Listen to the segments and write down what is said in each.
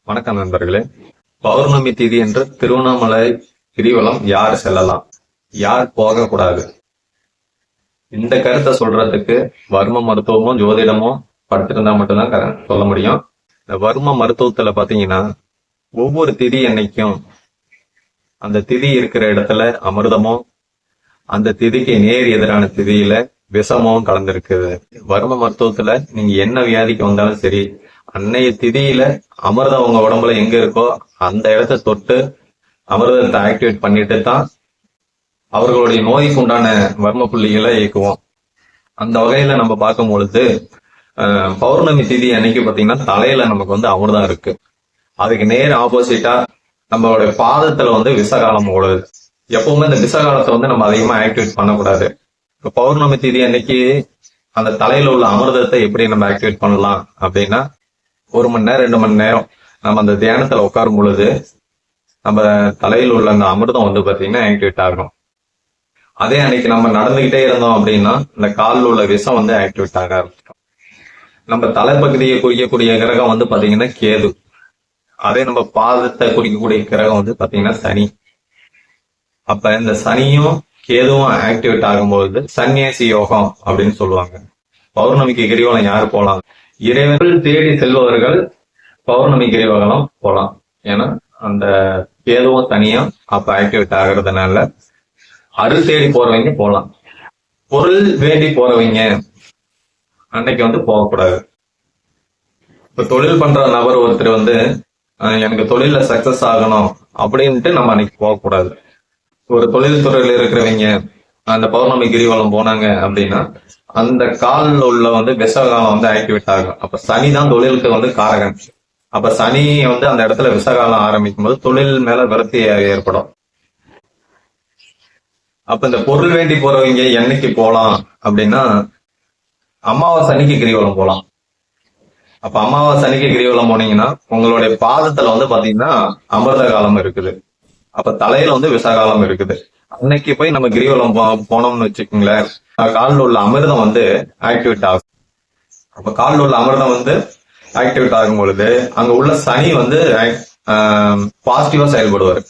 வணக்கம் நண்பர்களே. பௌர்ணமி திதி என்று திருவண்ணாமலை கிரிவலம் யார் செல்லலாம், யார் போகக்கூடாது? இந்த கருத்தை சொல்றதுக்கு வர்ம மருத்துவமும் ஜோதிடமும் படுத்திருந்தா மட்டும்தான் சொல்ல முடியும். இந்த வர்ம மருத்துவத்துல பாத்தீங்கன்னா ஒவ்வொரு திதி அன்னைக்கும் அந்த திதி இருக்கிற இடத்துல அமிர்தமும், அந்த திதிக்கு நேர் எதிரான திதியில விஷமும் கலந்துருக்குது. வர்ம மருத்துவத்துல நீங்க என்ன வியாதிக்கு வந்தாலும் சரி, அன்னைய திதியில அமிர்தம் உங்க உடம்புல எங்க இருக்கோ அந்த இடத்த தொட்டு அமிர்தத்தை ஆக்டிவேட் பண்ணிட்டு தான் அவர்களுடைய நோய்க்கு உண்டான வர்ம புள்ளிகளை இயக்குவோம். அந்த வகையில நம்ம பார்க்கும் பொழுது பௌர்ணமி திதி அன்னைக்கு பாத்தீங்கன்னா தலையில நமக்கு அமிர்தம் இருக்கு. அதுக்கு நேர் ஆப்போசிட்டா நம்மளுடைய பாதத்துல விஷகாலம் ஓடுது. எப்பவுமே இந்த விஷகாலத்தை நம்ம அதிகமா ஆக்டிவேட் பண்ணக்கூடாது. இப்ப பௌர்ணமி திதி அன்னைக்கு அந்த தலையில உள்ள அமிர்தத்தை எப்படி நம்ம ஆக்டிவேட் பண்ணலாம் அப்படின்னா, 1 மணி நேரம் 2 மணி நேரம் நம்ம அந்த தியானத்துல உட்காரும் பொழுது நம்ம தலையில் உள்ள அந்த அமிர்தம் பாத்தீங்கன்னா ஆக்டிவேட் ஆகும். அதே அன்னைக்கு நம்ம நடந்துகிட்டே இருந்தோம் அப்படின்னா இந்த காலில் உள்ள விஷம் ஆக்டிவேட் ஆக ஆரம்பிச்சிடும். நம்ம தலைப்பகுதியை குறிக்கக்கூடிய கிரகம் பாத்தீங்கன்னா கேது. அதே நம்ம பாதத்தை குறிக்கக்கூடிய கிரகம் பாத்தீங்கன்னா சனி. அப்ப இந்த சனியும் கேதுவும் ஆக்டிவேட் ஆகும்போது சன்னியாசி யோகம் அப்படின்னு சொல்லுவாங்க. பௌர்ணமிக்கு கிரிவலம் யாரு போலாம்? இறைவர்கள் தேடி செல்பவர்கள் பௌர்ணமி கிரிவலம் போலாம். ஏன்னா அந்த கேதுவும் தனியா அப்ப ஆக்டிவேட் ஆகுறதுனால அருள் தேடி போறவங்க போலாம். பொருள் வேண்டி போறவங்க அன்னைக்கு போகக்கூடாது. இப்ப தொழில் பண்ற நபர் ஒருத்தர் எனக்கு தொழில சக்சஸ் ஆகணும் அப்படின்ட்டு நம்ம அன்னைக்கு போகக்கூடாது. ஒரு தொழில் துறையில இருக்கிறவங்க அந்த பௌர்ணமி கிரிவலம் போனாங்க அப்படின்னா அந்த காலில் உள்ள விஷகாலம் ஆக்டிவேட் ஆகும். அப்ப சனி தான் தொழிலுக்கு காரகன். அப்ப சனி அந்த இடத்துல விஷகாலம் ஆரம்பிக்கும் போது தொழில் மேல விரக்தி ஏற்படும். அப்ப இந்த பொருள் வேண்டி போறவங்க என்னைக்கு போலாம் அப்படின்னா, அமாவாசை அன்னைக்கு கிரிவலம் போலாம். அப்ப அமாவாசை அன்னைக்கு கிரிவலம் போனீங்கன்னா உங்களுடைய பாதத்துல பாத்தீங்கன்னா அமிர்த காலம் இருக்குது. அப்ப தலையில விஷகாலம் இருக்குது. அன்னைக்கு போய் நம்ம கிரிவலம் போனோம்னு வச்சுக்கோங்களேன், காலில் உள்ள அமிர்தம் ஆக்டிவேட் ஆகும். அப்ப காலில் உள்ள அமிர்தம் ஆக்டிவேட் ஆகும் பொழுது அங்க உள்ள சனி பாசிட்டிவா செயல்படுவார்.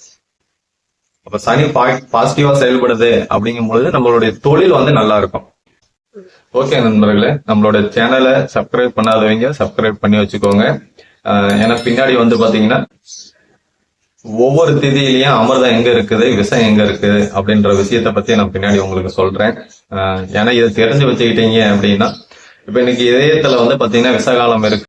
அப்ப சனி பாசிட்டிவா செயல்படுது அப்படிங்கும் பொழுது நம்மளுடைய தொழில் நல்லா இருக்கும். ஓகே நண்பர்களே, நம்மளோட சேனலை சப்ஸ்கிரைப் பண்ணாதவங்க சப்ஸ்கிரைப் பண்ணி வச்சுக்கோங்க. ஏன்னா பின்னாடி பாத்தீங்கன்னா ஒவ்வொரு திதியிலையும் அமிர்தம் எங்க இருக்குது, விஷம் எங்க இருக்குது அப்படின்ற விஷயத்த பத்தி நான் பின்னாடி உங்களுக்கு சொல்றேன். ஏன்னா இதை தெரிஞ்சு வச்சுக்கிட்டீங்க அப்படின்னா, இப்ப இன்னைக்கு இதயத்துல பாத்தீங்கன்னா விஷகாலம் இருக்கு.